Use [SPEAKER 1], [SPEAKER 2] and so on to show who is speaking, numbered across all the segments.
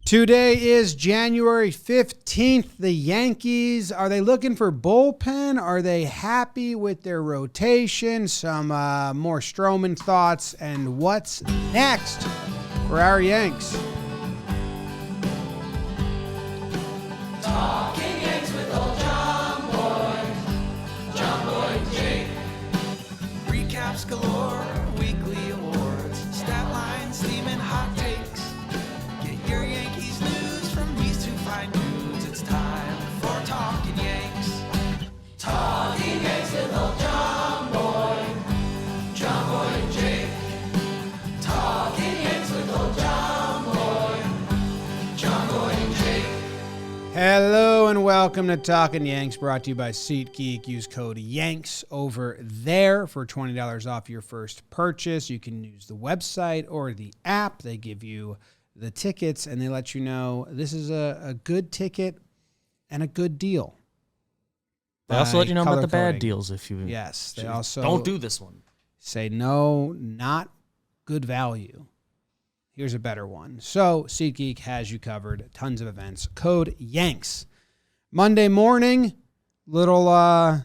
[SPEAKER 1] Today is January 15th. The Yankees, are they looking for bullpen? Are they happy with their rotation? Some more Stroman thoughts and what's next for our Yanks.
[SPEAKER 2] Talking Yanks with old John Boy, Jake. Recaps galore, weekly awards, stat lines, theme and hot takes. Get your Yankees news from these two fine dudes. It's time for Talkin' Yanks. Talking Yanks with old John Boy, and Jake. Talking Yanks with old John Boy, and Jake.
[SPEAKER 1] Hello and welcome to Talkin' Yanks, brought to you by SeatGeek. Use code YANKS over there for $20 off your first purchase. You can use the website or the app. They give you the tickets and they let you know this is a good ticket and a good deal.
[SPEAKER 3] They also let you know about the
[SPEAKER 1] color
[SPEAKER 3] bad deals if you.
[SPEAKER 1] Yes, they also
[SPEAKER 3] don't do this one.
[SPEAKER 1] say no, not good value. Here's a better one. So SeatGeek has you covered. Tons of events. Code YANKS. Monday morning, little, I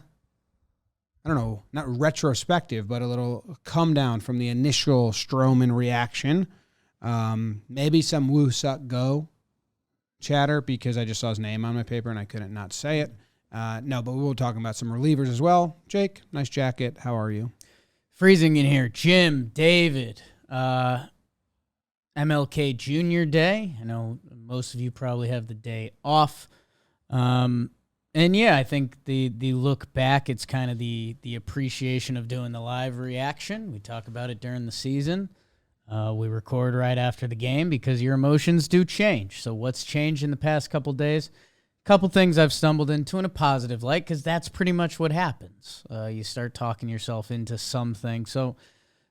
[SPEAKER 1] don't know, not retrospective, but a little come down from the initial Stroman reaction. Maybe some woo suck go chatter because I just saw his name on my paper and I couldn't not say it. No, but we will talk about some relievers as well. Jake, nice jacket. How are you?
[SPEAKER 4] Freezing in here. Jim, David, MLK Jr. Day. I know most of you probably have the day off. And yeah, I think the look back, it's kind of the appreciation of doing the live reaction. We talk about it during the season. We record right after the game because your emotions do change. So what's changed in the past couple days? Couple things I've stumbled into in a positive light because that's pretty much what happens. You start talking yourself into something. So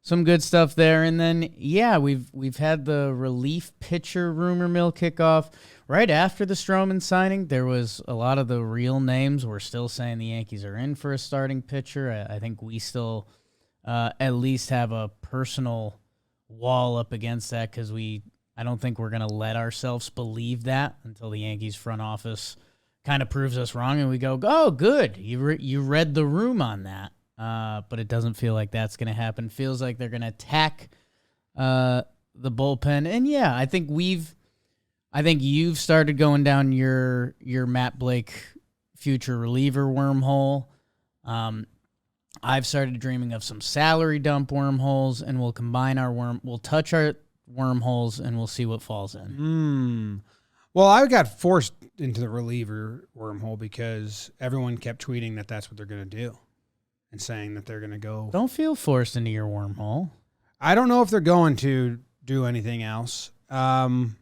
[SPEAKER 4] some good stuff there. And then, yeah, we've had the relief pitcher rumor mill kickoff. Right after the Stroman signing, there was a lot of the real names were still saying the Yankees are in for a starting pitcher. I think we still at least have a personal wall up against that because I don't think we're going to let ourselves believe that until the Yankees front office kind of proves us wrong and we go, oh, good, you read the room on that. But it doesn't feel like that's going to happen. Feels like they're going to attack the bullpen. And yeah, I think you've started going down your Matt Blake future reliever wormhole. I've started dreaming of some salary dump wormholes, and we'll combine we'll touch our wormholes, and we'll see what falls in.
[SPEAKER 1] Well, I got forced into the reliever wormhole because everyone kept tweeting that that's what they're going to do and saying that they're going to go.
[SPEAKER 4] Don't feel forced into your wormhole.
[SPEAKER 1] I don't know if they're going to do anything else. I've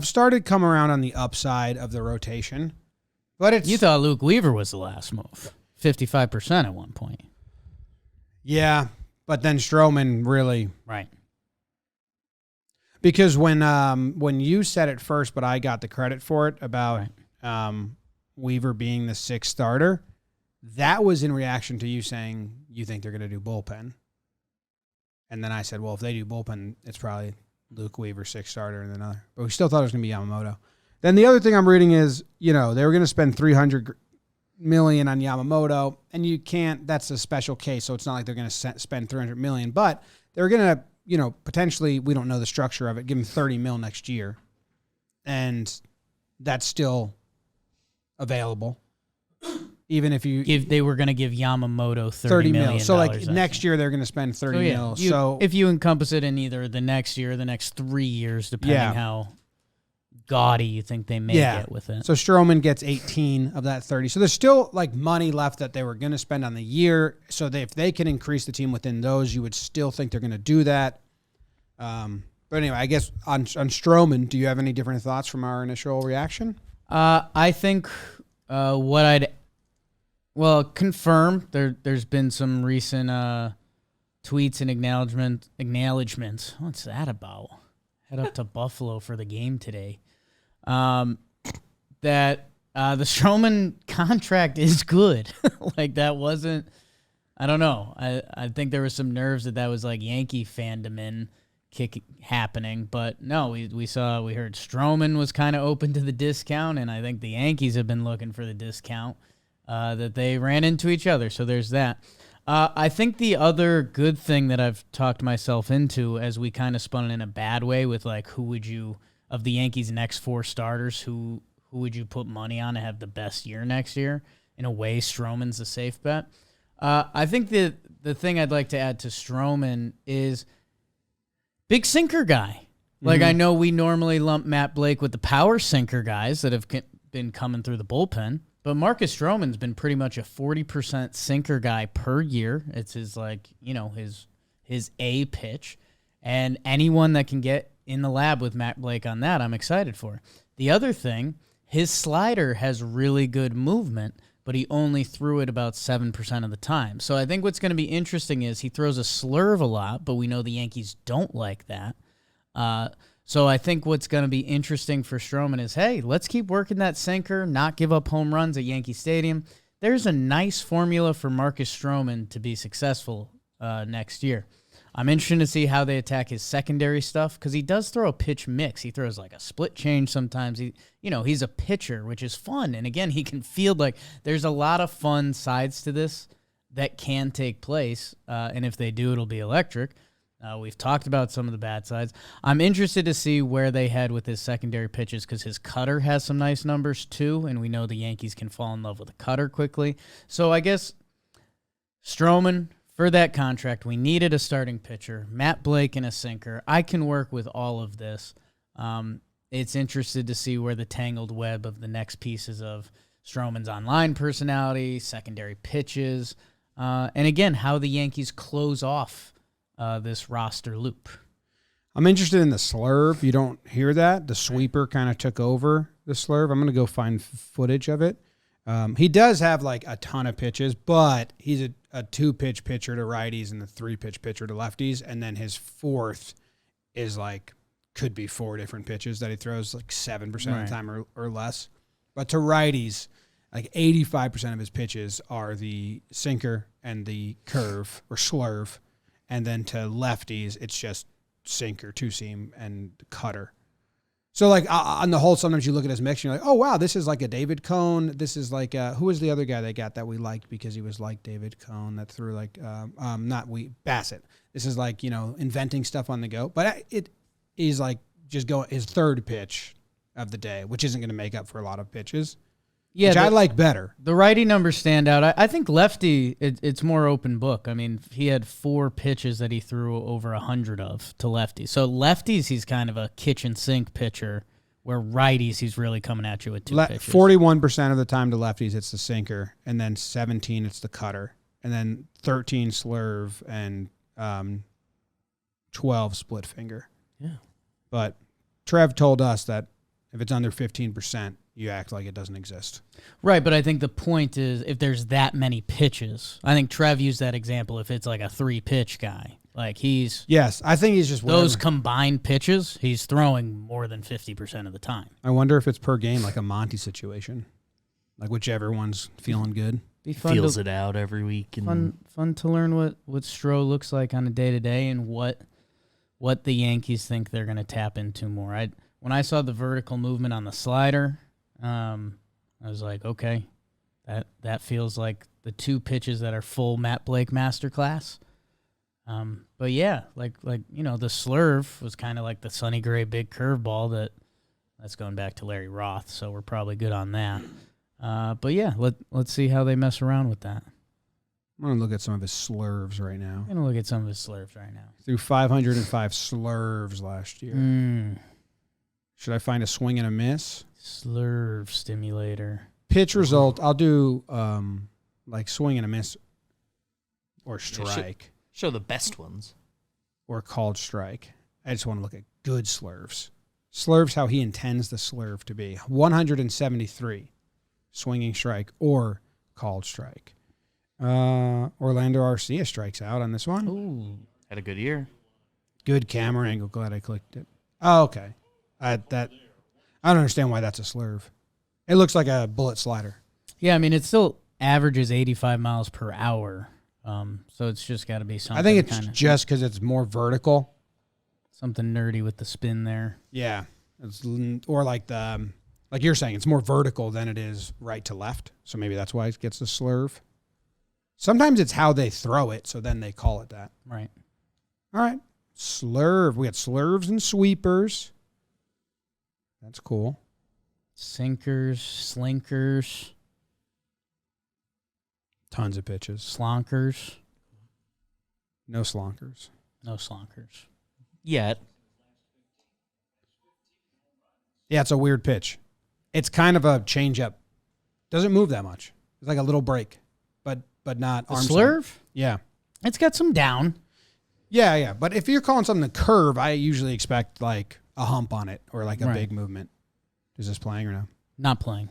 [SPEAKER 1] started come around on the upside of the rotation, but
[SPEAKER 4] You thought Luke Weaver was the last move. 55% at one point.
[SPEAKER 1] Yeah, but then Stroman really.
[SPEAKER 4] Right.
[SPEAKER 1] Because when you said it first, but I got the credit for it about Weaver being the sixth starter, that was in reaction to you saying you think they're going to do bullpen. And then I said, well, if they do bullpen, it's probably Luke Weaver, sixth starter, and another. But we still thought it was going to be Yamamoto. Then the other thing I'm reading is, they were going to spend $300 million on Yamamoto, and you can't. That's a special case, so it's not like they're going to spend $300 million. But they're going to, potentially, we don't know the structure of it, give him $30 million next year, and that's still available. Even if they were going to give Yamamoto $30 million.
[SPEAKER 4] So
[SPEAKER 1] next year they're going to spend $30 million. So
[SPEAKER 4] if you encompass it in either the next year or the next 3 years, depending how gaudy you think they may get with it.
[SPEAKER 1] So Stroman gets 18 of that 30. So there's still money left that they were going to spend on the year. So if they can increase the team within those, you would still think they're going to do that. But anyway, I guess on Stroman, do you have any different thoughts from our initial reaction?
[SPEAKER 4] I think confirm there's been some recent tweets and acknowledgments. What's that about? Head up to Buffalo for the game today. That the Stroman contract is good. That wasn't, I don't know. I think there was some nerves that was Yankee fandom in kick happening. But no, we heard Stroman was kind of open to the discount, and I think the Yankees have been looking for the discount that they ran into each other. So there's that. I think the other good thing that I've talked myself into, as we kind of spun it in a bad way with like, who would you, of the Yankees' next 4 starters, who would you put money on to have the best year next year? In a way, Stroman's a safe bet. I think the thing I'd like to add to Stroman is big sinker guy. Like, I know we normally lump Matt Blake with the power sinker guys that have been coming through the bullpen, but Marcus Stroman's been pretty much a 40% sinker guy per year. It's his, like, you know, his A pitch. And anyone that can get in the lab with Matt Blake on that, I'm excited for. The other thing, his slider has really good movement, but he only threw it about 7% of the time. So I think what's going to be interesting is he throws a slurve a lot, but we know the Yankees don't like that. So I think what's going to be interesting for Stroman is, hey, let's keep working that sinker, not give up home runs at Yankee Stadium. There's a nice formula for Marcus Stroman to be successful next year. I'm interested to see how they attack his secondary stuff because he does throw a pitch mix. He throws like a split change sometimes. He's a pitcher, which is fun. And again, he can field. Like, there's a lot of fun sides to this that can take place. And if they do, it'll be electric. We've talked about some of the bad sides. I'm interested to see where they head with his secondary pitches because his cutter has some nice numbers too, and we know the Yankees can fall in love with a cutter quickly. So I guess Stroman, for that contract, we needed a starting pitcher, Matt Blake and a sinker. I can work with all of this. It's interested to see where the tangled web of the next pieces of Stroman's online personality, secondary pitches, and again, how the Yankees close off this roster loop.
[SPEAKER 1] I'm interested in the slurve. You don't hear that. The sweeper kind of took over the slurve. I'm going to go find footage of it. He does have like a ton of pitches, but he's a 2-pitch pitcher to righties and a 3-pitch pitcher to lefties. And then his fourth is like, could be 4 different pitches that he throws like 7% of the time or less. But to righties, like 85% of his pitches are the sinker and the curve or slurve. And then to lefties, it's just sinker, 2-seam, and cutter. So, like, on the whole, sometimes you look at his mix, and you're like, oh, wow, this is like a David Cone. This is like, who was the other guy they got that we liked because he was like David Cone that threw like, Bassett. This is like, inventing stuff on the go. But he's like just going his third pitch of the day, which isn't going to make up for a lot of pitches. Yeah, which I like better.
[SPEAKER 4] The righty numbers stand out. I think lefty, it's more open book. I mean, he had 4 pitches that he threw over 100 of to lefties. So lefties, he's kind of a kitchen sink pitcher, where righties, he's really coming at you with 2 pitches.
[SPEAKER 1] 41% of the time to lefties, it's the sinker, and then 17, it's the cutter, and then 13 slurve, and 12 split finger.
[SPEAKER 4] Yeah.
[SPEAKER 1] But Trev told us that if it's under 15%, you act like it doesn't exist.
[SPEAKER 4] Right, but I think the point is if there's that many pitches, I think Trev used that example if it's like a 3-pitch guy. Like
[SPEAKER 1] Yes, I think he's just
[SPEAKER 4] those combined pitches, he's throwing more than 50% of the time.
[SPEAKER 1] I wonder if it's per game, like a Monty situation. Like whichever one's feeling good.
[SPEAKER 4] Be fun
[SPEAKER 3] Feels it out every week. And
[SPEAKER 4] fun to learn what Stro looks like on a day-to-day and what the Yankees think they're going to tap into more. When I saw the vertical movement on the slider, I was like, okay, that feels like the 2 pitches that are full Matt Blake masterclass. But yeah, like the slurve was kind of like the Sonny Gray big curveball that's going back to Larry Roth, so we're probably good on that. But yeah, let's see how they mess around with that.
[SPEAKER 1] I'm going to look at some of his slurves right now.
[SPEAKER 4] I'm going to look at some of his slurves right now.
[SPEAKER 1] Threw 505 slurves last year. Should I find a swing and a miss?
[SPEAKER 4] Slurve stimulator.
[SPEAKER 1] Pitch result, I'll do like swing and a miss or strike.
[SPEAKER 3] Show the best ones.
[SPEAKER 1] Or called strike. I just want to look at good slurves. Slurves how he intends the slurve to be. 173 swinging strike or called strike. Orlando Arcia strikes out on this one.
[SPEAKER 4] Ooh.
[SPEAKER 3] Had a good year.
[SPEAKER 1] Good camera angle. Glad I clicked it. Oh, okay. I don't understand why that's a slurve. It looks like a bullet slider.
[SPEAKER 4] Yeah, I mean, it still averages 85 miles per hour. So it's just got to be something.
[SPEAKER 1] I think it's just because it's more vertical.
[SPEAKER 4] Something nerdy with the spin there.
[SPEAKER 1] Yeah. Or like like you're saying, it's more vertical than it is right to left. So maybe that's why it gets the slurve. Sometimes it's how they throw it, so then they call it that.
[SPEAKER 4] Right.
[SPEAKER 1] All right. Slurve. We got slurves and sweepers. That's cool.
[SPEAKER 4] Sinkers, slinkers.
[SPEAKER 1] Tons of pitches.
[SPEAKER 4] Slonkers.
[SPEAKER 1] No slonkers.
[SPEAKER 4] No slonkers.
[SPEAKER 3] Yet.
[SPEAKER 1] Yeah, it's a weird pitch. It's kind of a changeup. Doesn't move that much. It's like a little break, but not
[SPEAKER 4] The
[SPEAKER 1] arm
[SPEAKER 4] slurve?
[SPEAKER 1] side. Yeah.
[SPEAKER 4] It's got some down.
[SPEAKER 1] Yeah. But if you're calling something a curve, I usually expect like a hump on it or like a big movement. Is this playing or no?
[SPEAKER 4] Not playing.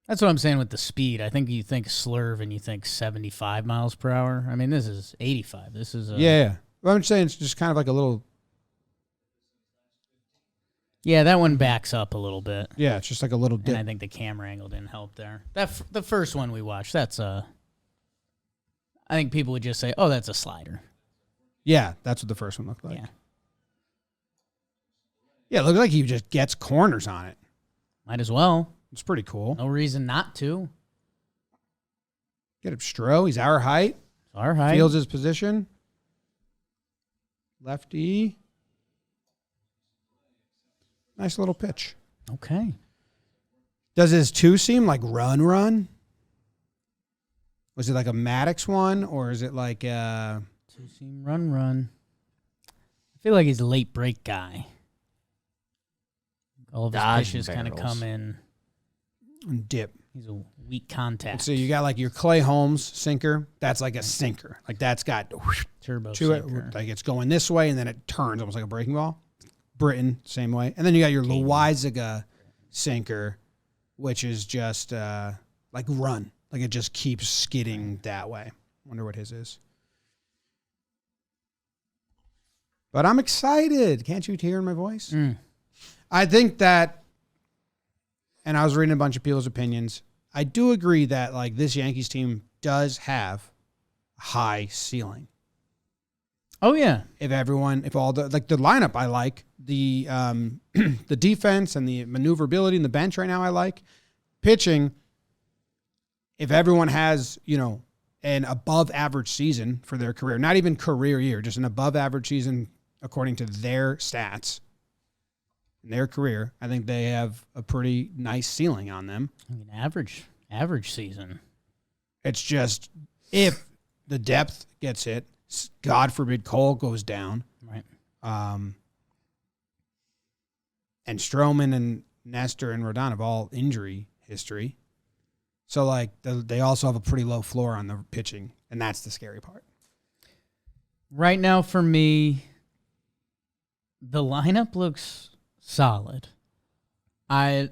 [SPEAKER 4] That's what I'm saying with the speed. I think you think slurve and you think 75 miles per hour. I mean, this is 85. This is
[SPEAKER 1] Yeah. Well, I'm just saying it's just kind of like a little.
[SPEAKER 4] Yeah, that one backs up a little bit.
[SPEAKER 1] Yeah, it's just like a little
[SPEAKER 4] And
[SPEAKER 1] dip.
[SPEAKER 4] I think the camera angle didn't help there. The first one we watched, that's I think people would just say, "Oh, that's a slider."
[SPEAKER 1] Yeah, that's what the first one looked like.
[SPEAKER 4] Yeah.
[SPEAKER 1] Yeah, it looks like he just gets corners on it.
[SPEAKER 4] Might as well.
[SPEAKER 1] It's pretty cool.
[SPEAKER 4] No reason not to.
[SPEAKER 1] Get up Stro. He's our height.
[SPEAKER 4] All right.
[SPEAKER 1] Fields his position. Lefty. Nice little pitch.
[SPEAKER 4] Okay.
[SPEAKER 1] Does his 2 seem like run? Was it like a Maddox one, or is it like
[SPEAKER 4] Two-seam run. I feel like he's a late break guy. All of his
[SPEAKER 3] Dodge
[SPEAKER 4] pitches kind of
[SPEAKER 3] barrels.
[SPEAKER 4] come in.
[SPEAKER 1] dip?
[SPEAKER 4] He's a weak contact.
[SPEAKER 1] So you got like your Clay Holmes sinker. That's like a sinker. Like that's got
[SPEAKER 4] Turbo
[SPEAKER 1] to it.
[SPEAKER 4] sinker.
[SPEAKER 1] Like it's going this way and then it turns almost like a breaking ball. Britton, same way. And then you got your Loizaga sinker, which is just like run. Like it just keeps skidding that way. Wonder what his is. But I'm excited. Can't you hear in my voice? I think that, and I was reading a bunch of people's opinions, I do agree that like this Yankees team does have a high ceiling.
[SPEAKER 4] Oh, yeah.
[SPEAKER 1] If all the lineup I like, the the defense and the maneuverability in the bench right now I like. Pitching, if everyone has, an above average season for their career, not even career year, just an above average season according to their stats in their career, I think they have a pretty nice ceiling on them.
[SPEAKER 4] I mean, average season.
[SPEAKER 1] It's just if the depth gets hit, God forbid Cole goes down.
[SPEAKER 4] Right.
[SPEAKER 1] And Stroman and Nestor and Rodon have all injury history. So, like, they also have a pretty low floor on the pitching, and that's the scary part.
[SPEAKER 4] Right now, for me, the lineup looks solid. I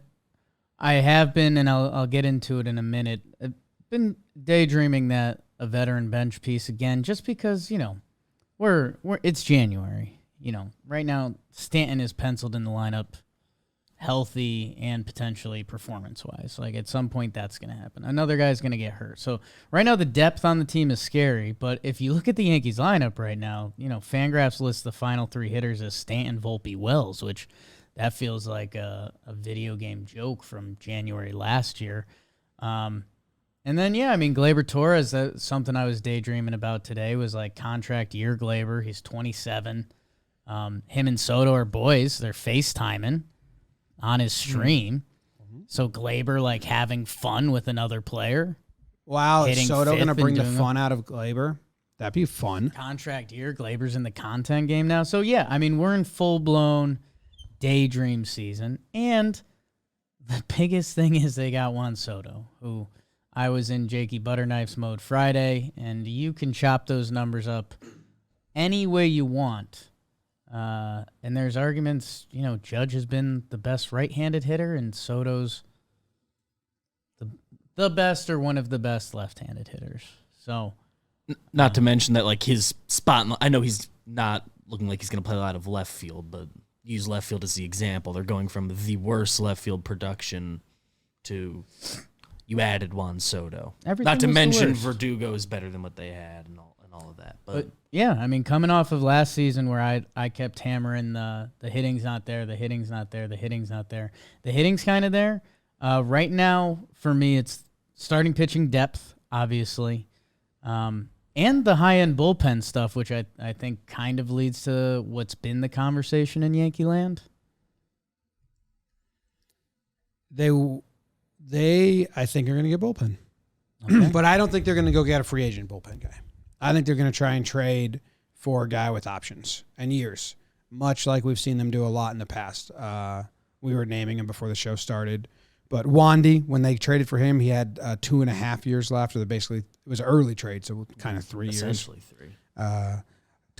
[SPEAKER 4] have been, and I'll get into it in a minute, I've been daydreaming that a veteran bench piece again, just because, it's January. Right now, Stanton is penciled in the lineup, healthy and potentially performance-wise. Like, at some point, that's going to happen. Another guy's going to get hurt. So, right now, the depth on the team is scary. But if you look at the Yankees lineup right now, Fangraphs lists the final 3 hitters as Stanton, Volpe, Wells, which that feels like a video game joke from January last year. And then, Gleyber Torres, that's something I was daydreaming about today, was like contract year Gleyber. He's 27. Him and Soto are boys. They're FaceTiming on his stream. Mm-hmm. So Gleyber, like, having fun with another player.
[SPEAKER 1] Wow, is Soto going to bring the
[SPEAKER 4] doing
[SPEAKER 1] fun out of Gleyber? That'd be fun.
[SPEAKER 4] Contract year. Gleyber's in the content game now. So, we're in full-blown daydream season. And the biggest thing is they got Juan Soto, who I was in Jakey Butterknife's mode Friday, and you can chop those numbers up any way you want. And there's arguments, Judge has been the best right-handed hitter, and Soto's the best or one of the best left-handed hitters. So,
[SPEAKER 3] not to mention that, like, his spot, I know he's not looking like he's going to play a lot of left field, but use left field as the example. They're going from the worst left field production to you added Juan Soto.
[SPEAKER 4] Everything
[SPEAKER 3] Not to
[SPEAKER 4] was the
[SPEAKER 3] mention
[SPEAKER 4] worst.
[SPEAKER 3] Verdugo is better than what they had and all all of that.
[SPEAKER 4] But yeah, I mean, coming off of last season where I kept hammering the hitting's not there, the hitting's not there, the hitting's not there. The hitting's kind of there. Right now, for me, it's starting pitching depth, obviously, and the high-end bullpen stuff, which I think kind of leads to what's been the conversation in Yankee land.
[SPEAKER 1] They I think are going to get bullpen.
[SPEAKER 4] Okay.
[SPEAKER 1] But I don't think they're going to go get a free agent bullpen guy. I think they're going to try and trade for a guy with options and years, much like we've seen them do a lot in the past. We were naming him before the show started. But Wandy, when they traded for him, he had 2.5 years left. Or basically, it was an early trade, so kind of 3 years.
[SPEAKER 3] Essentially 3.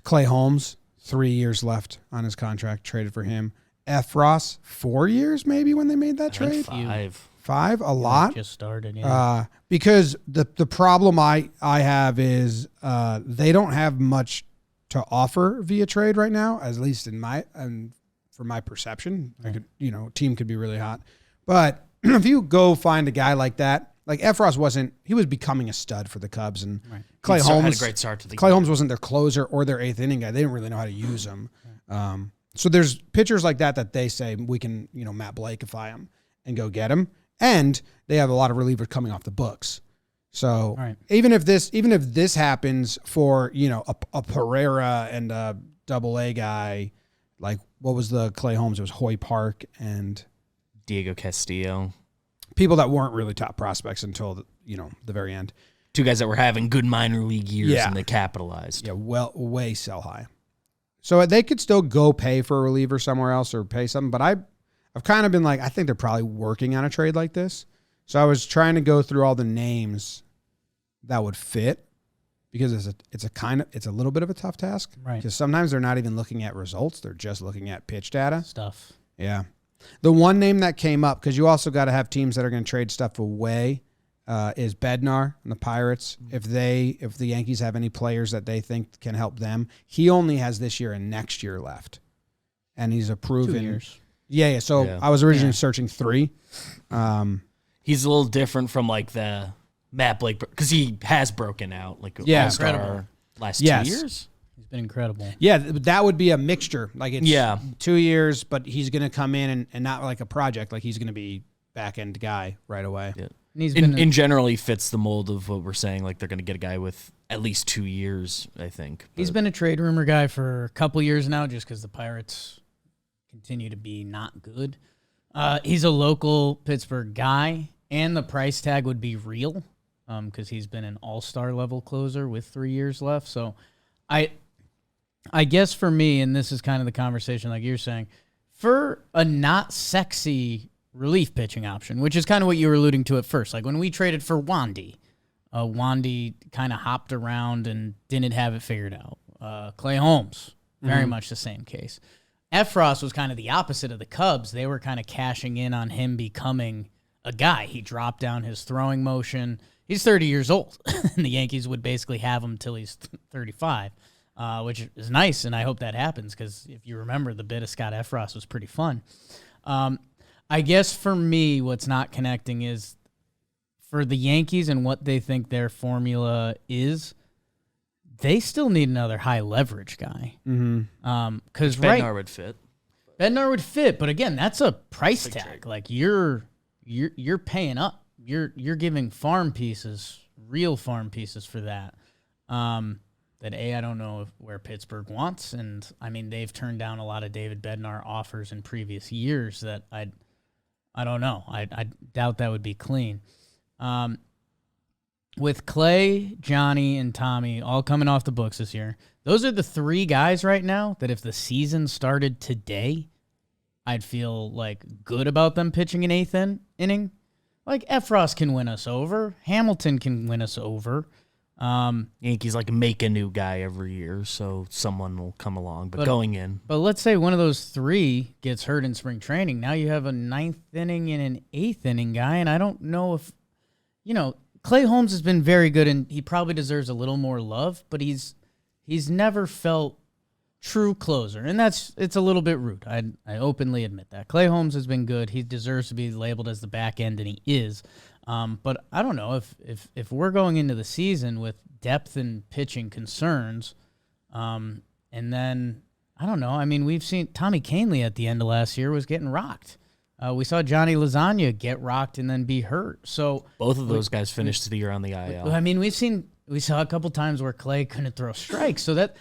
[SPEAKER 1] Clay Holmes, 3 years left on his contract, traded for him. F. Ross, 4 years maybe when they made that
[SPEAKER 3] I think
[SPEAKER 1] trade?
[SPEAKER 3] 5.
[SPEAKER 1] 5, a lot.
[SPEAKER 4] Just started, yeah.
[SPEAKER 1] Because the problem I have is they don't have much to offer via trade right now, at least in my from my perception.
[SPEAKER 4] Right.
[SPEAKER 1] Team could be really hot, but if you go find a guy like that, like Efros he was becoming a stud for the Cubs, and
[SPEAKER 4] Right.
[SPEAKER 1] Clay
[SPEAKER 3] Had
[SPEAKER 1] Holmes
[SPEAKER 3] a great start to the
[SPEAKER 1] Clay
[SPEAKER 3] year.
[SPEAKER 1] Holmes wasn't their closer or their eighth inning guy. They didn't really know how to use him. So there's pitchers like that they say we can Matt Blakeify him and go get him. And they have a lot of relievers coming off the books. So
[SPEAKER 4] Right.
[SPEAKER 1] even if this happens for, a Pereira and a Double-A guy, like what was the Clay Holmes? It was Hoy Park and
[SPEAKER 3] Diego Castillo.
[SPEAKER 1] people that weren't really top prospects until the very end.
[SPEAKER 3] 2 guys that were having good minor league years
[SPEAKER 1] Yeah.
[SPEAKER 3] and they capitalized.
[SPEAKER 1] Yeah, way sell high. So they could still go pay for a reliever somewhere else or pay something, but I've kind of been like, I think they're probably working on a trade like this. So I was trying to go through all the names that would fit because it's a little bit of a tough task.
[SPEAKER 4] Right.
[SPEAKER 1] Because sometimes they're not even looking at results; they're just looking at pitch data.
[SPEAKER 4] Stuff.
[SPEAKER 1] Yeah. The one name that came up, because you also got to have teams that are going to trade stuff away, is Bednar and the Pirates. If the Yankees have any players that they think can help them, he only has this year and next year left, and he's a proven
[SPEAKER 4] 2 years.
[SPEAKER 1] Yeah. So
[SPEAKER 3] Yeah.
[SPEAKER 1] I was originally searching 3.
[SPEAKER 3] He's a little different from like the Matt Blake because he has broken out like
[SPEAKER 1] Yeah.
[SPEAKER 3] All-Star
[SPEAKER 4] Incredible.
[SPEAKER 3] last
[SPEAKER 1] Yes.
[SPEAKER 3] 2 years.
[SPEAKER 4] He's been incredible.
[SPEAKER 1] Yeah, that would be a mixture. Like it's
[SPEAKER 3] Yeah.
[SPEAKER 1] 2 years, but he's going to come in and not like a project. Like he's going to be back end guy right away.
[SPEAKER 3] Yeah.
[SPEAKER 4] And he's been
[SPEAKER 3] In general, he fits the mold of what we're saying. Like they're going to get a guy with at least 2 years, I think.
[SPEAKER 4] He's
[SPEAKER 3] But
[SPEAKER 4] been a trade rumor guy for a couple years now, just because the Pirates continue to be not good. He's a local Pittsburgh guy, and the price tag would be real because he's been an all-star level closer with 3 years left. So I guess for me, and this is kind of the conversation like you're saying, for a not sexy relief pitching option, which is kind of what you were alluding to at first. Like when we traded for Wandy, Wandy kind of hopped around and didn't have it figured out. Clay Holmes, very much the same case. Efros was kind of the opposite of the Cubs. They were kind of cashing in on him becoming a guy. He dropped down his throwing motion. He's 30 years old, and the Yankees would basically have him till he's 35, which is nice, and I hope that happens because if you remember, the bit of Scott Efros was pretty fun. I guess for me, what's not connecting is for the Yankees and what they think their formula is, they still need another high leverage guy. Because
[SPEAKER 3] Bednar would fit.
[SPEAKER 4] Bednar would fit, but again, that's a price tag. Like you're paying up. You're giving farm pieces, real farm pieces for that. That I don't know where Pittsburgh wants, and I mean they've turned down a lot of David Bednar offers in previous years that I don't know. I doubt that would be clean. With Clay, Johnny, and Tommy all coming off the books this year, those are the 3 guys right now that if the season started today, I'd feel like good about them pitching an 8th inning. Like Efros can win us over. Hamilton can win us over.
[SPEAKER 3] Yankees like make a new guy every year, so someone will come along. But going in,
[SPEAKER 4] But let's say one of those 3 gets hurt in spring training. Now you have a 9th inning and an 8th inning guy, and I don't know if, Clay Holmes has been very good, and he probably deserves a little more love, but he's never felt true closer, and it's a little bit rude. I openly admit that. Clay Holmes has been good. He deserves to be labeled as the back end, and he is. But I don't know if we're going into the season with depth and pitching concerns. And then, I don't know. I mean, we've seen Tommy Kahnle at the end of last year was getting rocked. We saw Johnny Lasagna get rocked and then be hurt. So
[SPEAKER 3] Both of those guys finished the year on the IL.
[SPEAKER 4] I mean, we saw a couple times where Clay couldn't throw strikes. So that,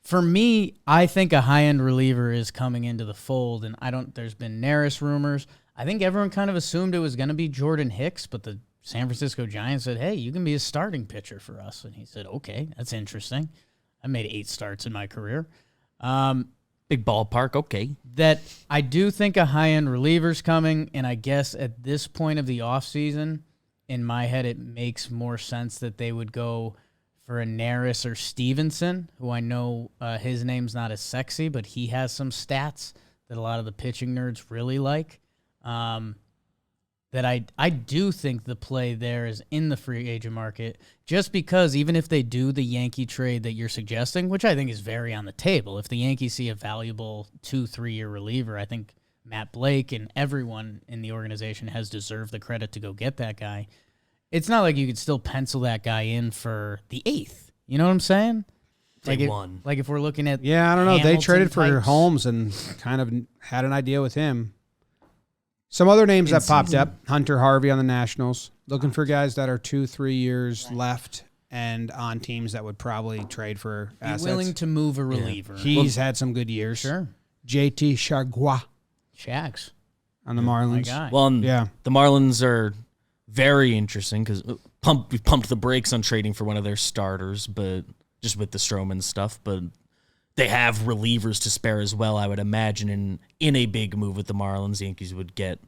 [SPEAKER 4] for me, I think a high-end reliever is coming into the fold. And there's been Neris rumors. I think everyone kind of assumed it was going to be Jordan Hicks, but the San Francisco Giants said, hey, you can be a starting pitcher for us. And he said, okay, that's interesting. I made 8 starts in my career.
[SPEAKER 3] Big ballpark, okay.
[SPEAKER 4] That I do think a high-end reliever's coming, and I guess at this point of the offseason, in my head, it makes more sense that they would go for a Neris or Stevenson, who I know his name's not as sexy, but he has some stats that a lot of the pitching nerds really like. That I do think the play there is in the free agent market, just because even if they do the Yankee trade that you're suggesting, which I think is very on the table, if the Yankees see a valuable 2-3 year reliever, I think Matt Blake and everyone in the organization has deserved the credit to go get that guy. It's not like you could still pencil that guy in for the 8th. You know what I'm saying?
[SPEAKER 3] Day one.
[SPEAKER 4] Like if we're looking at
[SPEAKER 1] Yeah, I don't know. They
[SPEAKER 4] Hamilton
[SPEAKER 1] traded for
[SPEAKER 4] types.
[SPEAKER 1] Holmes and kind of had an idea with him. Some other names that popped up: Hunter Harvey on the Nationals, looking for guys that are 2-3 years left and on teams that would probably trade for
[SPEAKER 4] Be
[SPEAKER 1] assets.
[SPEAKER 4] willing to move a reliever.
[SPEAKER 1] He's had some good years.
[SPEAKER 4] Sure.
[SPEAKER 1] JT Chargois
[SPEAKER 4] Shags.
[SPEAKER 1] on the
[SPEAKER 4] My
[SPEAKER 1] Marlins.
[SPEAKER 4] guy.
[SPEAKER 3] Well, and
[SPEAKER 1] Yeah.
[SPEAKER 3] the Marlins are very interesting because we pumped the brakes on trading for one of their starters, but just with the Stroman stuff. But they have relievers to spare as well, I would imagine. In a big move with the Marlins, the Yankees would get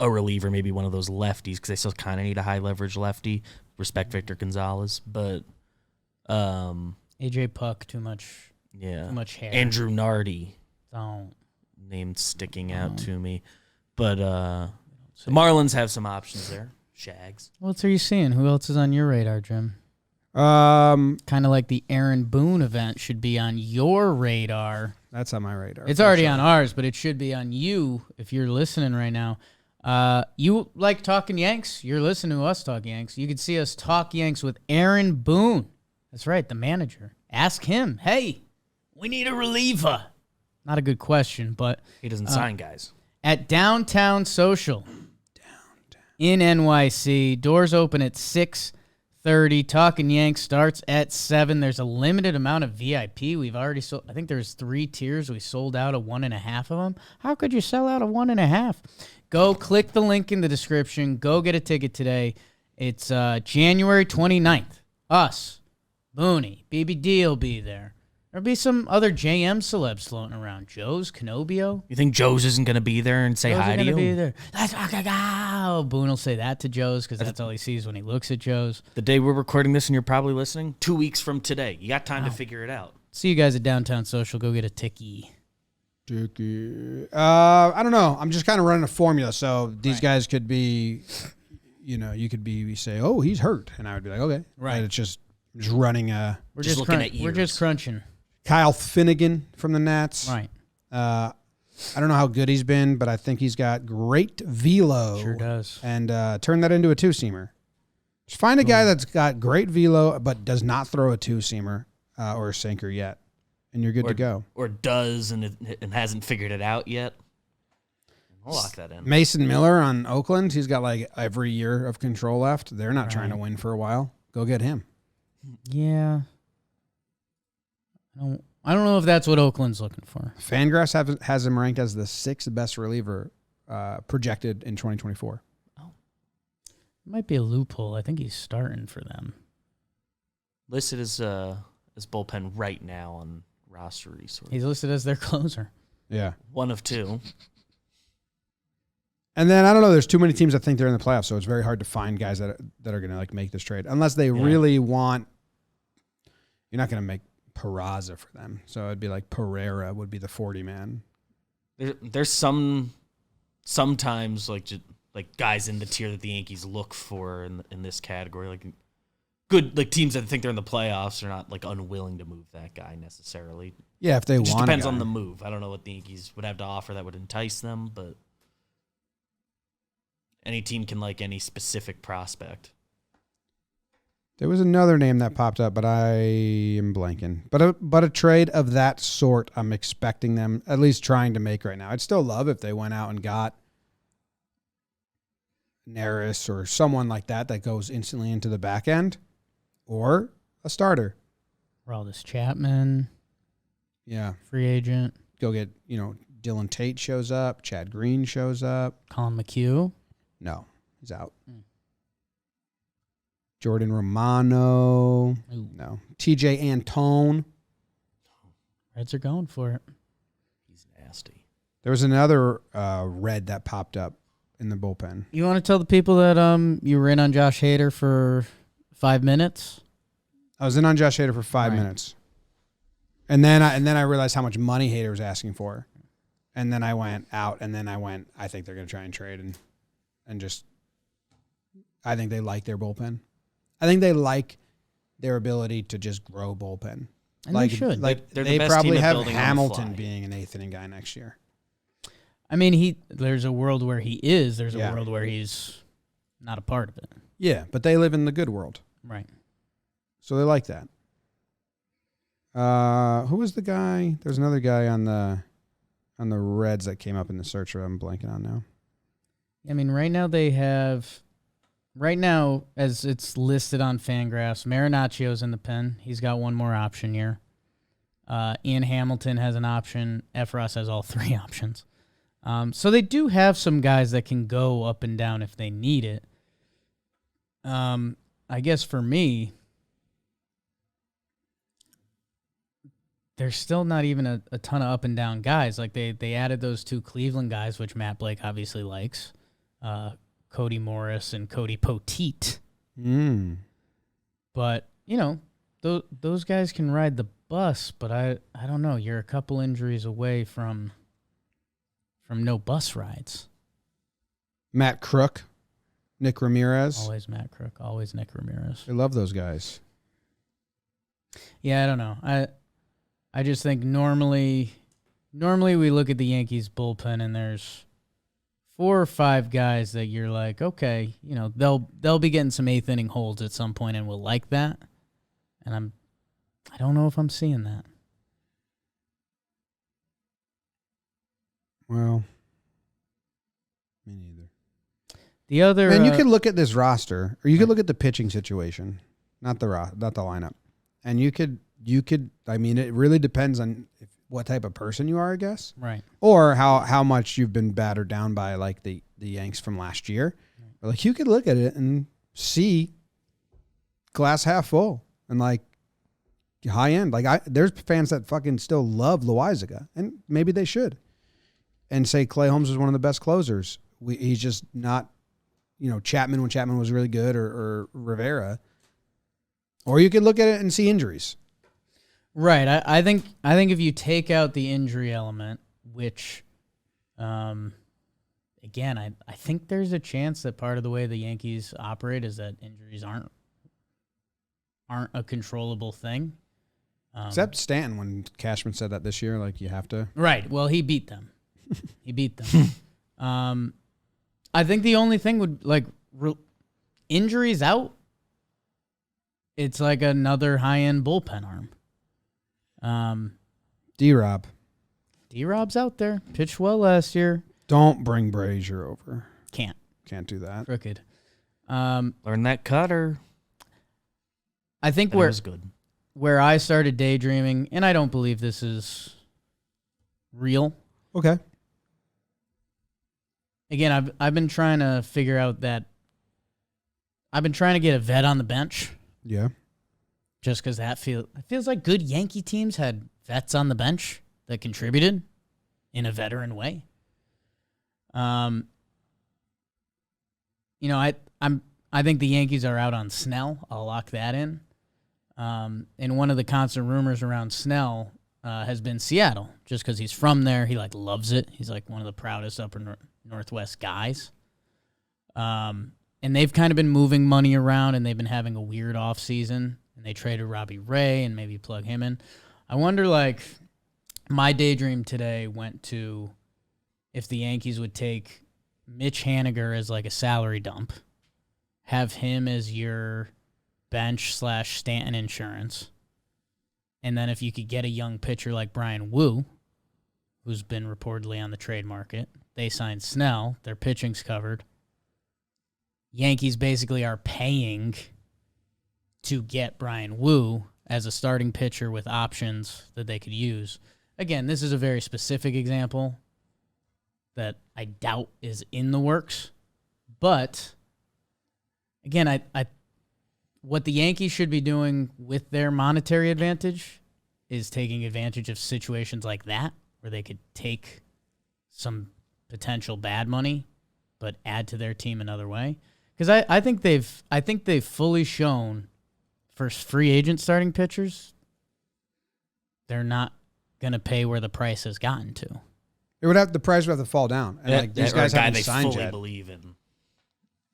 [SPEAKER 3] a reliever, maybe one of those lefties, because they still kind of need a high-leverage lefty. Respect Victor Gonzalez. But,
[SPEAKER 4] AJ Puck, too much hair.
[SPEAKER 3] Andrew Nardi,
[SPEAKER 4] Don't.
[SPEAKER 3] name sticking out to me. But the Marlins have some options there. Shags.
[SPEAKER 4] What else are you seeing? Who else is on your radar, Jim?
[SPEAKER 1] Kind
[SPEAKER 4] Kind of like the Aaron Boone event should be on your radar.
[SPEAKER 1] That's on my radar.
[SPEAKER 4] It's already on ours, but it should be on you if you're listening right now. You like talking Yanks? You're listening to us talk Yanks. You can see us talk Yanks with Aaron Boone. That's right, the manager. Ask him, hey, we need a reliever. Not a good question, but
[SPEAKER 3] He doesn't sign guys.
[SPEAKER 4] at Downtown Social in NYC, doors open at 6:30. Talking Yanks starts at 7. There's a limited amount of VIP. We've already sold. I think there's 3 tiers. We sold out of 1.5 of them. How could you sell out of 1.5? Go click the link in the description. Go get a ticket today. It's January 29th. Us, Booney, BBD will be there. There'll be some other JM celebs floating around. Joe's, Canobio.
[SPEAKER 3] You think Joe's isn't going to be there and say
[SPEAKER 4] Joe's
[SPEAKER 3] hi to
[SPEAKER 4] gonna
[SPEAKER 3] you?
[SPEAKER 4] be there. Let's go. Boone will say that to Joe's because that's all he sees when he looks at Joe's.
[SPEAKER 3] The day we're recording this and you're probably listening, 2 weeks from today. You got time to figure it out.
[SPEAKER 4] See you guys at Downtown Social. Go get a ticky.
[SPEAKER 1] I don't know. I'm just kind of running a formula. So these guys could be, you could be say, oh, he's hurt, and I would be like, okay,
[SPEAKER 4] Right.
[SPEAKER 1] And it's just running a
[SPEAKER 4] We're
[SPEAKER 3] Just
[SPEAKER 4] just
[SPEAKER 3] looking at
[SPEAKER 4] we're
[SPEAKER 3] years.
[SPEAKER 4] just crunching.
[SPEAKER 1] Kyle Finnegan from the Nats.
[SPEAKER 4] Right.
[SPEAKER 1] I don't know how good he's been, but I think he's got great velo.
[SPEAKER 4] Sure does.
[SPEAKER 1] And turn that into a 2-seamer. Just find a guy that's got great velo but does not throw a 2-seamer or a sinker yet, and you're good to go.
[SPEAKER 3] Or does and hasn't figured it out yet. I'll lock that in.
[SPEAKER 1] Mason Miller on Oakland, he's got like every year of control left. They're not trying to win for a while. Go get him.
[SPEAKER 4] Yeah. I don't know if that's what Oakland's looking for.
[SPEAKER 1] Fangraphs has him ranked as the 6th best reliever projected in 2024.
[SPEAKER 4] It might be a loophole. I think he's starting for them.
[SPEAKER 3] Listed as bullpen right now on roster resource.
[SPEAKER 4] He's listed as their closer.
[SPEAKER 1] Yeah.
[SPEAKER 3] One of 2.
[SPEAKER 1] And then I don't know. There's too many teams that think they're in the playoffs, so it's very hard to find guys that are going to like make this trade unless they really want. You're not going to make Peraza for them, so it'd be like Pereira would be the 40-man.
[SPEAKER 3] There's sometimes like guys in the tier that the Yankees look for in this category, like good like teams that think they're in the playoffs are not like unwilling to move that guy necessarily.
[SPEAKER 1] Yeah, if they
[SPEAKER 3] It just
[SPEAKER 1] want.
[SPEAKER 3] depends
[SPEAKER 1] a guy.
[SPEAKER 3] on the move. I don't know what the Yankees would have to offer that would entice them, but any team can like any specific prospect.
[SPEAKER 1] There was another name that popped up, but I am blanking. But a trade of that sort, I'm expecting them at least trying to make right now. I'd still love if they went out and got Neris or someone like that goes instantly into the back end, or a starter.
[SPEAKER 4] Aroldis Chapman, free agent.
[SPEAKER 1] Go get, Dylan Tate shows up, Chad Green shows up.
[SPEAKER 4] Colin McHugh.
[SPEAKER 1] No, he's out. Jordan Romano.
[SPEAKER 4] Ooh.
[SPEAKER 1] No. TJ Antone.
[SPEAKER 4] Reds are going for it.
[SPEAKER 3] He's nasty.
[SPEAKER 1] There was another red that popped up in the bullpen.
[SPEAKER 4] You want to tell the people that you were in on Josh Hader for 5 minutes?
[SPEAKER 1] I was in on Josh Hader for 5 minutes. And then I realized how much money Hader was asking for. And then I went out, and then I think they're going to try and trade and just I think they like their bullpen. I think they like their ability to just grow bullpen.
[SPEAKER 4] And they should.
[SPEAKER 3] They're the
[SPEAKER 1] they
[SPEAKER 3] best
[SPEAKER 1] probably
[SPEAKER 3] team at
[SPEAKER 1] have
[SPEAKER 3] building on the
[SPEAKER 1] Hamilton
[SPEAKER 3] fly.
[SPEAKER 1] being an eighth inning guy next year.
[SPEAKER 4] I mean, there's a world where he is. There's a
[SPEAKER 1] Yeah.
[SPEAKER 4] world where he's not a part of it.
[SPEAKER 1] Yeah, but they live in the good world,
[SPEAKER 4] Right.
[SPEAKER 1] so they like that. Who was the guy? There's another guy on the Reds that came up in the search. I'm blanking on now.
[SPEAKER 4] I mean, right now, as it's listed on Fangraphs, Marinaccio's in the pen. He's got one more option here. Ian Hamilton has an option. Efros has all three options. So they do have some guys that can go up and down if they need it. I guess for me, there's still not even a ton of up and down guys. Like they added those two Cleveland guys, which Matt Blake obviously likes. Cody Morris and Cody Poteet. But, those guys can ride the bus, but I don't know. You're a couple injuries away from no bus rides.
[SPEAKER 1] Matt Crook, Nick Ramirez.
[SPEAKER 4] Always Matt Crook, always Nick Ramirez.
[SPEAKER 1] I love those guys.
[SPEAKER 4] Yeah, I don't know. I just think normally we look at the Yankees bullpen and there's 4 or 5 guys that you're like, okay, they'll be getting some eighth inning holds at some point and we'll like that. And I don't know if I'm seeing that.
[SPEAKER 1] Well, me neither.
[SPEAKER 4] The other,
[SPEAKER 1] Man, you could look at this roster, or you could look at the pitching situation, not the lineup, and you could. I mean, it really depends on what type of person you are, I guess,
[SPEAKER 4] right,
[SPEAKER 1] or how much you've been battered down by like the Yanks from last year. But like you could look at it and see glass half full and like high end. Like there's fans that fucking still love Loaizaga, and maybe they should, and say Clay Holmes is one of the best closers. He's just not, Chapman when Chapman was really good, or Rivera. Or you could look at it and see injuries.
[SPEAKER 4] right. I think if you take out the injury element, which, again, I think there's a chance that part of the way the Yankees operate is that injuries aren't a controllable thing.
[SPEAKER 1] Except Stanton, when Cashman said that this year, like you have to.
[SPEAKER 4] Right. Well, he beat them. I think the only thing would injuries out. It's like another high-end bullpen arm.
[SPEAKER 1] D-Rob.
[SPEAKER 4] D-Rob's out there. Pitched well last year.
[SPEAKER 1] Don't bring Brazier over.
[SPEAKER 4] Can't
[SPEAKER 1] do that.
[SPEAKER 4] crooked.
[SPEAKER 3] Learn that cutter.
[SPEAKER 4] I think
[SPEAKER 3] That was good.
[SPEAKER 4] where I started daydreaming, and I don't believe this is real.
[SPEAKER 1] Okay.
[SPEAKER 4] Again, I've been trying to figure out that I've been trying to get a vet on the bench.
[SPEAKER 1] Yeah.
[SPEAKER 4] Just because it feels like good Yankee teams had vets on the bench that contributed in a veteran way. I think the Yankees are out on Snell. I'll lock that in. And one of the constant rumors around Snell has been Seattle, just because he's from there. He loves it. He's one of the proudest upper Northwest guys. And they've kind of been moving money around, and they've been having a weird offseason. And they traded Robbie Ray and maybe plug him in. I wonder, my daydream today went to if the Yankees would take Mitch Haniger as a salary dump, have him as your bench / Stanton insurance. And then if you could get a young pitcher like Brian Wu, who's been reportedly on the trade market, they signed Snell, their pitching's covered. Yankees basically are paying to get Brian Wu as a starting pitcher with options that they could use. Again, this is a very specific example that I doubt is in the works. But, again, I what the Yankees should be doing with their monetary advantage is taking advantage of situations like that, where they could take some potential bad money, but add to their team another way. Because I think they've fully shown for free agent starting pitchers, they're not gonna pay where the price has gotten to.
[SPEAKER 1] The price would have to fall down. And like these guys haven't
[SPEAKER 3] they
[SPEAKER 1] signed
[SPEAKER 3] fully
[SPEAKER 1] yet.
[SPEAKER 3] believe in.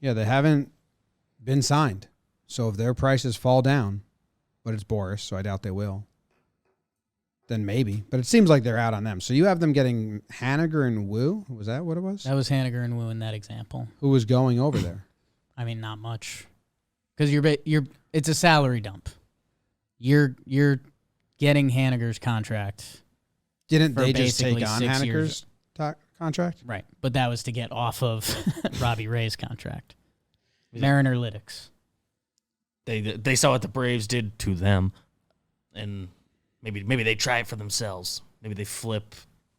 [SPEAKER 1] Yeah, they haven't been signed. So if their prices fall down, but it's Boris, so I doubt they will, then maybe. But it seems like they're out on them. So you have them getting Haniger and Wu. Was that what it was?
[SPEAKER 4] That was Haniger and Wu in that example.
[SPEAKER 1] Who was going over there?
[SPEAKER 4] I mean, not much, because it's a salary dump. You're getting Haniger's contract.
[SPEAKER 1] Didn't
[SPEAKER 4] for
[SPEAKER 1] they just take
[SPEAKER 4] basically
[SPEAKER 1] on
[SPEAKER 4] 6
[SPEAKER 1] Haniger's
[SPEAKER 4] years.
[SPEAKER 1] contract?
[SPEAKER 4] Right, but that was to get off of Robbie Ray's contract. Mariner Lytics.
[SPEAKER 3] They saw what the Braves did to them, and maybe they try it for themselves. Maybe they flip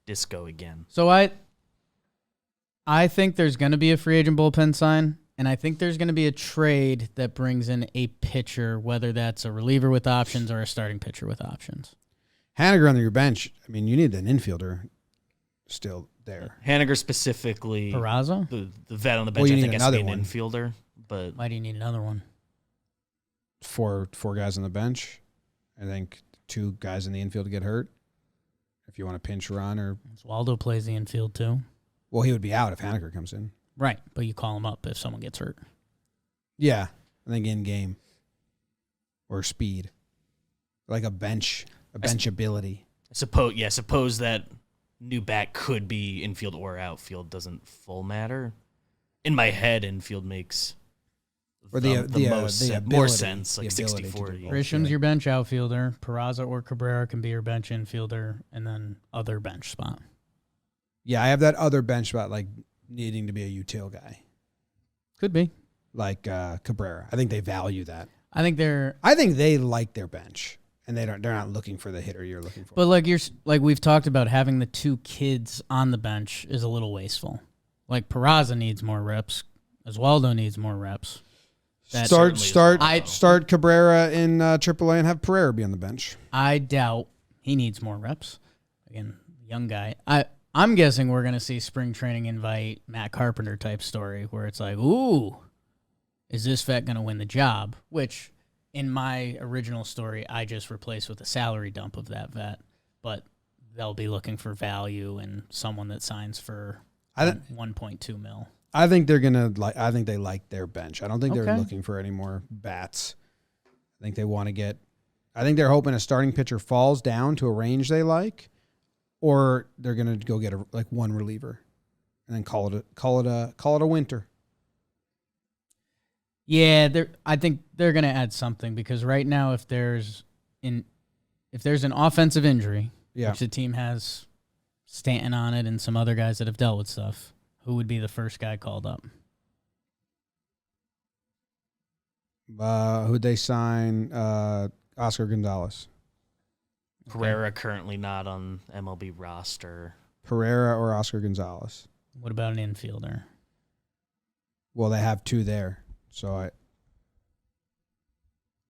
[SPEAKER 3] Disco again.
[SPEAKER 4] So I think there's going to be a free agent bullpen sign, and I think there's going to be a trade that brings in a pitcher, whether that's a reliever with options or a starting pitcher with options.
[SPEAKER 1] Haniger on your bench. I mean, you need an infielder still there.
[SPEAKER 3] Haniger specifically.
[SPEAKER 4] Peraza?
[SPEAKER 3] The vet on the bench,
[SPEAKER 1] Well, you
[SPEAKER 3] I
[SPEAKER 1] need
[SPEAKER 3] think, has to be an
[SPEAKER 1] another one.
[SPEAKER 3] infielder. But
[SPEAKER 4] Why do you need another one?
[SPEAKER 1] Four guys on the bench. I think 2 guys in the infield to get hurt. If you want to pinch run or
[SPEAKER 4] Waldo plays the infield too.
[SPEAKER 1] well, he would be out if Haniger comes in.
[SPEAKER 4] Right, but you call him up if someone gets hurt.
[SPEAKER 1] Yeah, I think in game or speed, like a bench ability.
[SPEAKER 3] suppose that new bat could be infield or outfield. Doesn't full matter. In my head, infield makes
[SPEAKER 1] Or
[SPEAKER 3] more sense, like 60-40.
[SPEAKER 4] Grisham's your bench outfielder. Peraza or Cabrera can be your bench infielder, and then other bench spot.
[SPEAKER 1] Yeah, I have that other bench spot, like needing to be a util guy,
[SPEAKER 4] Could be.
[SPEAKER 1] like Cabrera. I think they value that.
[SPEAKER 4] I think
[SPEAKER 1] they like their bench, and they're not looking for the hitter you're looking for.
[SPEAKER 4] but like we've talked about, having the 2 kids on the bench is a little wasteful. Like Peraza needs more reps. Oswaldo needs more reps.
[SPEAKER 1] Start Cabrera in AAA and have Pereira be on the bench.
[SPEAKER 4] I doubt he needs more reps. Again, young guy. I'm guessing we're going to see spring training invite Matt Carpenter type story where it's like, ooh, is this vet going to win the job? Which, in my original story, I just replaced with a salary dump of that vet. But they'll be looking for value and someone that signs for 1.2 mil.
[SPEAKER 1] I think they're gonna like. I think they like their bench. I don't think they're
[SPEAKER 4] Okay.
[SPEAKER 1] looking for any more bats. I think they want to get. I think they're hoping a starting pitcher falls down to a range they like, or they're gonna go get one reliever, and then call it a winter.
[SPEAKER 4] Yeah, I think they're going to add something, because right now, if there's an offensive injury,
[SPEAKER 1] Yeah,
[SPEAKER 4] which the team has Stanton on it and some other guys that have dealt with stuff, who would be the first guy called up?
[SPEAKER 1] who'd they sign? Oscar Gonzalez,
[SPEAKER 3] Pereira currently not on MLB roster.
[SPEAKER 1] Pereira or Oscar Gonzalez.
[SPEAKER 4] What about an infielder?
[SPEAKER 1] Well, they have 2 there, so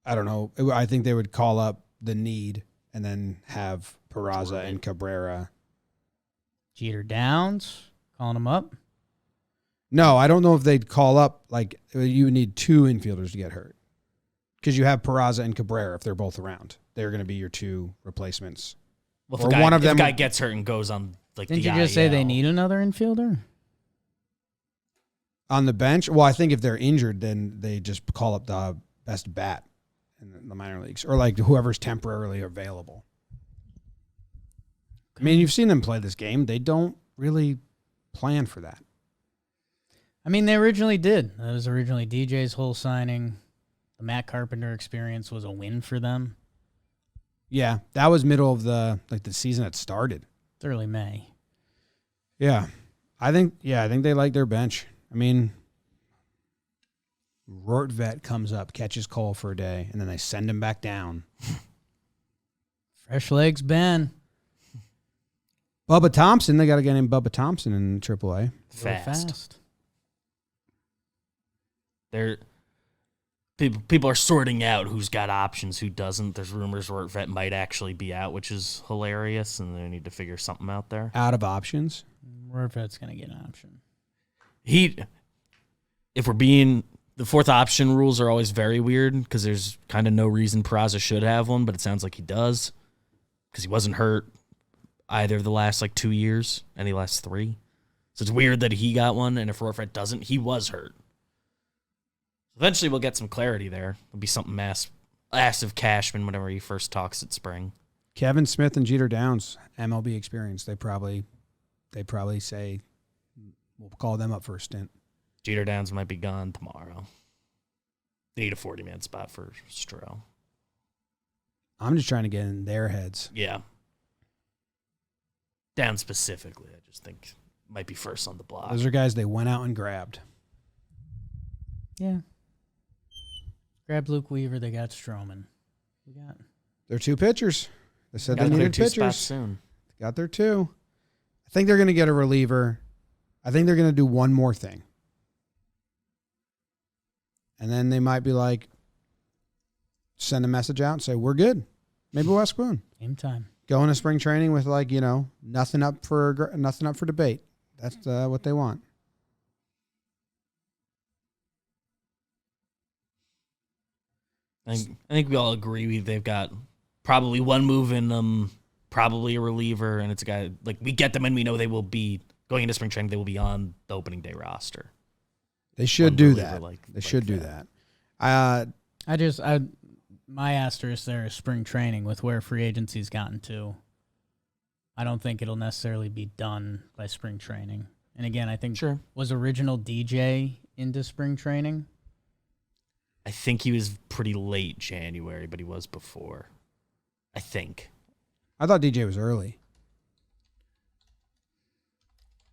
[SPEAKER 1] I don't know. I think they would call up the need and then have Peraza and Cabrera.
[SPEAKER 4] Jeter Downs, calling him up.
[SPEAKER 1] No, I don't know if they'd call up, like, you would need 2 infielders to get hurt. Because you have Peraza and Cabrera, if they're both around. They're going to be your 2 replacements.
[SPEAKER 3] Well,
[SPEAKER 1] Or
[SPEAKER 3] if
[SPEAKER 1] one of
[SPEAKER 3] if
[SPEAKER 1] them-
[SPEAKER 3] a guy gets hurt and goes on like
[SPEAKER 4] Didn't
[SPEAKER 3] the
[SPEAKER 4] you just say they
[SPEAKER 3] IL.
[SPEAKER 4] need another infielder?
[SPEAKER 1] On the bench, well, I think if they're injured, then they just call up the best bat in the minor leagues. Or, like, whoever's temporarily available. I mean, you've seen them play this game. They don't really plan for that.
[SPEAKER 4] I mean, they originally did. That was originally DJ's whole signing. the Matt Carpenter experience was a win for them.
[SPEAKER 1] Yeah, that was middle of the season that started.
[SPEAKER 4] It's early May.
[SPEAKER 1] Yeah. I think they like their bench. I mean, Rortvet comes up, catches Cole for a day, and then they send him back down.
[SPEAKER 4] Fresh legs, Ben.
[SPEAKER 1] Bubba Thompson, they got a guy named Bubba Thompson in AAA.
[SPEAKER 3] Fast. They're people are sorting out who's got options, who doesn't. There's rumors Rortvet might actually be out, which is hilarious, and they need to figure something out there.
[SPEAKER 1] Out of options.
[SPEAKER 4] Rortvet's going to get an option.
[SPEAKER 3] If we're being, the fourth option rules are always very weird because there's kind of no reason Peraza should have one, but it sounds like he does because he wasn't hurt either of the last 2 years, any last 3. So it's weird that he got one, and if Rortvet doesn't, he was hurt. Eventually we'll get some clarity there. There'll be something massive Cashman whenever he first talks at spring.
[SPEAKER 1] Kevin Smith and Jeter Downs, MLB experience. They probably say we'll call them up for a stint.
[SPEAKER 3] Jeter Downs might be gone tomorrow. They need a 40-man spot for Stroh.
[SPEAKER 1] I'm just trying to get in their heads.
[SPEAKER 3] Yeah. Downs specifically, I just think might be first on the block.
[SPEAKER 1] Those are guys they went out and grabbed.
[SPEAKER 4] Yeah. Grabbed Luke Weaver. They got Stroman.
[SPEAKER 1] They're 2 pitchers. They said they
[SPEAKER 3] Got their
[SPEAKER 1] needed
[SPEAKER 3] 2 spots
[SPEAKER 1] pitchers.
[SPEAKER 3] soon.
[SPEAKER 1] Got their 2. I think they're going to get a reliever. I think they're going to do one more thing. And then they might be like, send a message out and say, we're good. Maybe West Boone.
[SPEAKER 4] Game time.
[SPEAKER 1] Go into spring training with nothing up for debate. That's what they want.
[SPEAKER 3] I think we all agree they've got probably one move in them, probably a reliever, and it's a guy we get them and we know they will be going into spring training. They will be on the opening day roster.
[SPEAKER 1] They should do that. They should do that.
[SPEAKER 4] My asterisk there is spring training with where free agency's gotten to. I don't think it'll necessarily be done by spring training. And again, I think was original DJ into spring training?
[SPEAKER 3] I think he was pretty late January, but he was before. I think.
[SPEAKER 1] I thought DJ was early.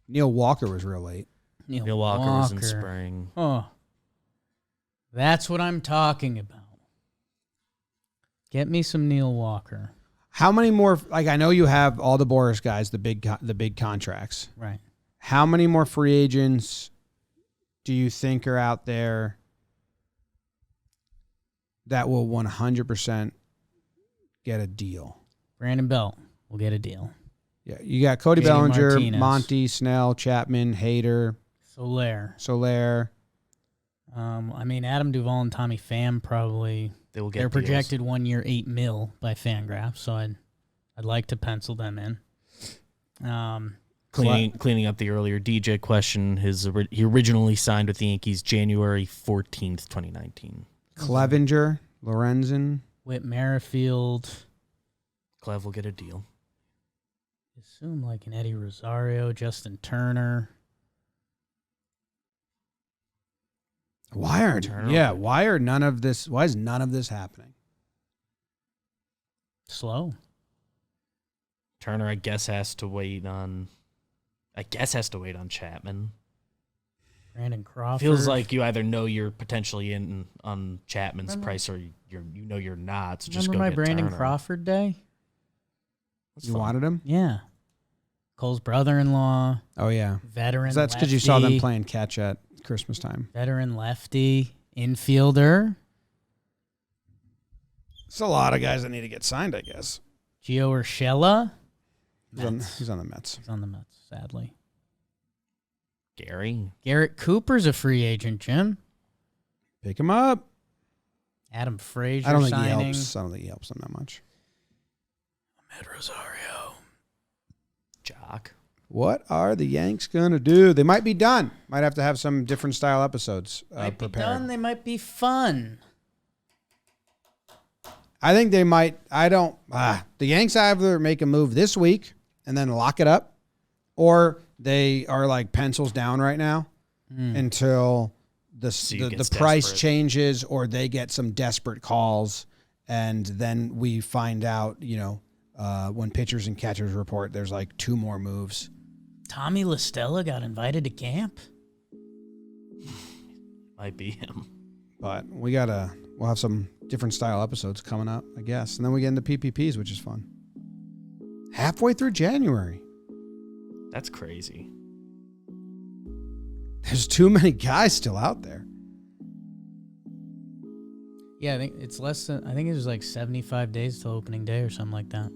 [SPEAKER 1] Neil Walker was real late.
[SPEAKER 3] Neil Walker was in spring.
[SPEAKER 4] Oh, that's what I'm talking about. Get me some Neil Walker.
[SPEAKER 1] How many more? I know you have all the Boris guys, the big contracts.
[SPEAKER 4] Right.
[SPEAKER 1] How many more free agents do you think are out there that will 100% get a deal?
[SPEAKER 4] Brandon Belt will get a deal.
[SPEAKER 1] Yeah, you got Cody
[SPEAKER 4] JD
[SPEAKER 1] Bellinger,
[SPEAKER 4] Martinez.
[SPEAKER 1] Monty, Snell, Chapman, Hader,
[SPEAKER 4] Soler. Adam Duvall and Tommy Pham probably.
[SPEAKER 3] They will get
[SPEAKER 4] They're
[SPEAKER 3] deals.
[SPEAKER 4] projected 1 year, $8 million by Fangraphs, so I'd like to pencil them in.
[SPEAKER 3] Cleaning up the earlier DJ question, he originally signed with the Yankees January 14th, 2019.
[SPEAKER 1] Clevenger, Lorenzen.
[SPEAKER 4] Whit Merrifield.
[SPEAKER 3] Clev will get a deal.
[SPEAKER 4] Assume an Eddie Rosario, Justin Turner.
[SPEAKER 1] Why is none of this happening?
[SPEAKER 4] Slow.
[SPEAKER 3] Turner, I guess, has to wait on Chapman.
[SPEAKER 4] Brandon Crawford.
[SPEAKER 3] Feels like you either know you're potentially in on Chapman's price or you're not. So just
[SPEAKER 4] remember
[SPEAKER 3] go
[SPEAKER 4] my
[SPEAKER 3] get
[SPEAKER 4] Brandon
[SPEAKER 3] Turner.
[SPEAKER 4] Crawford day?
[SPEAKER 1] You wanted him?
[SPEAKER 4] Yeah. Cole's brother-in-law.
[SPEAKER 1] Oh, yeah.
[SPEAKER 4] Veteran.
[SPEAKER 1] That's because you saw them playing catch at Christmas time.
[SPEAKER 4] Veteran lefty. Infielder.
[SPEAKER 1] It's a lot of guys that need to get signed, I guess.
[SPEAKER 4] Gio Urshela.
[SPEAKER 1] He's on the Mets.
[SPEAKER 4] He's on the Mets, sadly.
[SPEAKER 3] Garrett
[SPEAKER 4] Cooper's a free agent, Jim.
[SPEAKER 1] Pick him up.
[SPEAKER 4] Adam Frazier
[SPEAKER 1] I don't think
[SPEAKER 4] signing.
[SPEAKER 1] he helps. I don't think he helps them that much.
[SPEAKER 4] Ahmed Rosario.
[SPEAKER 3] Jock.
[SPEAKER 1] What are the Yanks going to do? They might be done. Might have to have some different style episodes
[SPEAKER 4] Might
[SPEAKER 1] prepared.
[SPEAKER 4] be done. They might be fun.
[SPEAKER 1] I think they might. The Yanks either make a move this week and then lock it up, or they are pencils down right now until the
[SPEAKER 3] gets
[SPEAKER 1] price
[SPEAKER 3] desperate.
[SPEAKER 1] changes, or they get some desperate calls, and then we find out, when pitchers and catchers report, there's like 2 more moves.
[SPEAKER 4] Tommy LaStella got invited to camp.
[SPEAKER 3] Might be him.
[SPEAKER 1] But we'll have some different style episodes coming up, I guess. And then we get into PPPs, which is fun. Halfway through January.
[SPEAKER 3] That's crazy.
[SPEAKER 1] There's too many guys still out there.
[SPEAKER 4] Yeah, I think it's less than. I think it was like 75 days till opening day or something like that.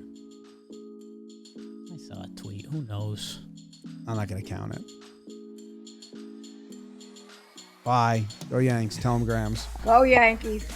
[SPEAKER 4] I saw a tweet. Who knows?
[SPEAKER 1] I'm not going to count it. Bye. Go Yanks. Tell them Grams.
[SPEAKER 5] Go Yankees.